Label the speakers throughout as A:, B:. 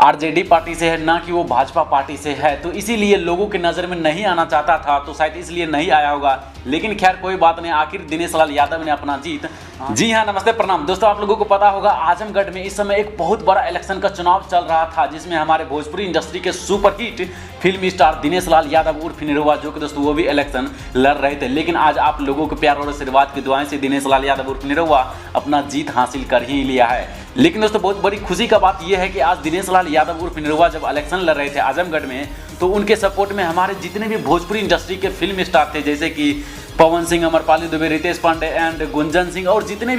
A: RJD party से है, ना कि वो भाजपा पार्टी से है, तो इसीलिए लोगों के नज़र में नहीं आना चाहता था, तो शायद इसलिए नहीं आया होगा। लेकिन खैर कोई बात नहीं, आखिर दिनेश लाल यादव ने अपना जीत। जी हाँ, नमस्ते प्रणाम दोस्तों। आप लोगों को पता होगा आजमगढ़ में इस समय एक बहुत बड़ा इलेक्शन का चुनाव चल रहा था, जिसमें हमारे भोजपुरी इंडस्ट्री के superhit film star Dinesh Lal Yadav उर्फ निरहुआ, जो कि दोस्तों वो भी इलेक्शन लड़ रहे थे। लेकिन आज आप लोगों के प्यार और आशीर्वाद की दुआएं से दिनेश लाल यादव उर्फ निरहुआ अपना जीत हासिल कर ही लिया है। लेकिन दोस्तों बहुत बड़ी खुशी का बात यह है कि आज दिनेश लाल यादव उर्फ निरहुआ जब इलेक्शन लड़ रहे थे आजमगढ़ में, तो उनके सपोर्ट में हमारे जितने भी भोजपुरी इंडस्ट्री के फिल्म स्टार थे, जैसे कि पवन सिंह, अमरपाली दुबे, रितेश पांडे एंड गुंजन सिंह और जितने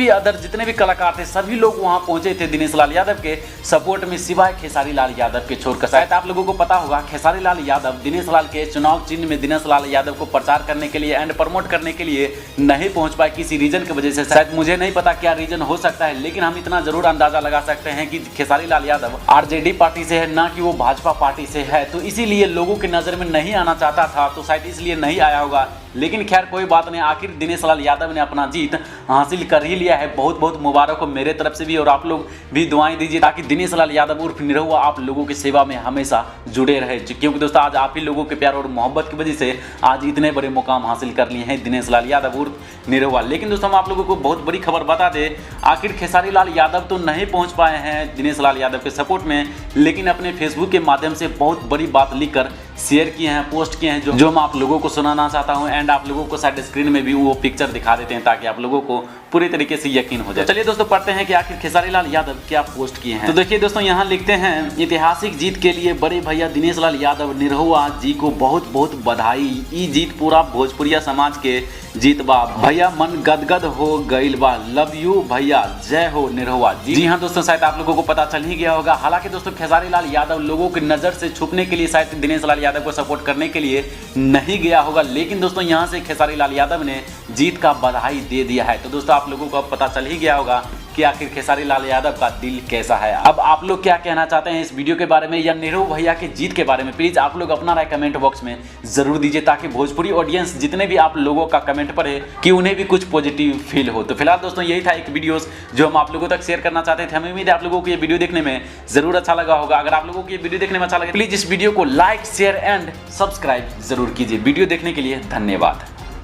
A: भी कलाकार थे, सभी लोग वहां पहुंचे थे दिनेश लाल यादव के सपोर्ट में, सिवाय खेसारी लाल यादव के छोड़कर। शायद आप लोगों को पता होगा खेसारी लाल यादव दिनेश लाल के चुनाव चिन्ह में दिनेश लाल यादव को प्रचार करने के लिए एंड प्रमोट करने के लिए नहीं पहुंच पाए किसी रीजन की वजह से। शायद मुझे नहीं पता क्या रीजन हो सकता है, लेकिन हम इतना जरूर अंदाजा लगा सकते हैं कि खेसारी लाल यादव आरजेडी पार्टी से है, ना कि वो भाजपा पार्टी से है, तो इसीलिए लोगों के नजर में नहीं आना चाहता था, तो शायद इसलिए नहीं आया होगा। लेकिन खैर कोई बात नहीं, आखिर दिनेश लाल यादव ने अपना जीत हासिल कर ही लिया है। बहुत बहुत मुबारक हो मेरे तरफ से भी, और आप लोग भी दुआएं दीजिए ताकि दिनेश लाल यादव उर्फ निरहुआ आप लोगों की सेवा में हमेशा जुड़े रहे, क्योंकि दोस्तों आज आप ही लोगों के प्यार और मोहब्बत की वजह से आज इतने बड़े मुकाम हासिल कर लिए हैं दिनेश लाल यादव उर्फ निरहुआ। लेकिन दोस्तों हम आप लोगों को बहुत बड़ी खबर बता दें, आखिर खेसारी लाल यादव तो नहीं पहुँच पाए हैं दिनेश लाल यादव के सपोर्ट में, लेकिन अपने फेसबुक के माध्यम से बहुत बड़ी बात लिखकर शेयर किए हैं, पोस्ट किए हैं, जो मैं आप लोगों को सुनाना चाहता हूं। एंड आप लोगों को साइड स्क्रीन में भी वो पिक्चर दिखा देते हैं ताकि आप लोगों को पूरी तरीके से यकीन हो जाए। चलिए दोस्तों पढ़ते हैं कि आखिर खेसारी लाल यादव क्या पोस्ट किए हैं। तो देखिए दोस्तों यहाँ लिखते हैं, ऐतिहासिक जीत के लिए बड़े भैया दिनेश लाल यादव निरहुआ जी को बहुत बहुत बधाई। ई जीत पूरा भोजपुरिया समाज के जीत बा भैया, मन गदगद हो गईल बा, लव यू भैया, जय हो निरहुआ जी। हाँ दोस्तों शायद आप लोगों को पता चल ही गया होगा। हालांकि दोस्तों खेसारी लाल यादव लोगों की नजर से छुपने के लिए शायद दिनेश लाल यादव को सपोर्ट करने के लिए नहीं गया होगा, लेकिन दोस्तों यहाँ से खेसारी लाल यादव ने जीत का बधाई दे दिया है। तो दोस्तों आप लोगों को अब पता चल ही गया होगा कि आखिर खेसारी लाल यादव का दिल कैसा है। अब आप लोग क्या कहना चाहते हैं इस वीडियो के बारे में या निरहुआ भैया के जीत के बारे में, प्लीज आप लोग अपना राय कमेंट बॉक्स में जरूर दीजिए, ताकि भोजपुरी ऑडियंस जितने भी आप लोगों का कमेंट पढ़े कि उन्हें भी कुछ पॉजिटिव फील हो। तो फिलहाल दोस्तों यही था एक वीडियोस जो हम आप लोगों तक शेयर करना चाहते थे। हमें उम्मीद है आप लोगों को ये वीडियो देखने में जरूर अच्छा लगा होगा। अगर आप लोगों को ये वीडियो देखने में अच्छा लगे, प्लीज इस वीडियो को लाइक, शेयर एंड सब्सक्राइब जरूर कीजिए। वीडियो देखने के लिए धन्यवाद।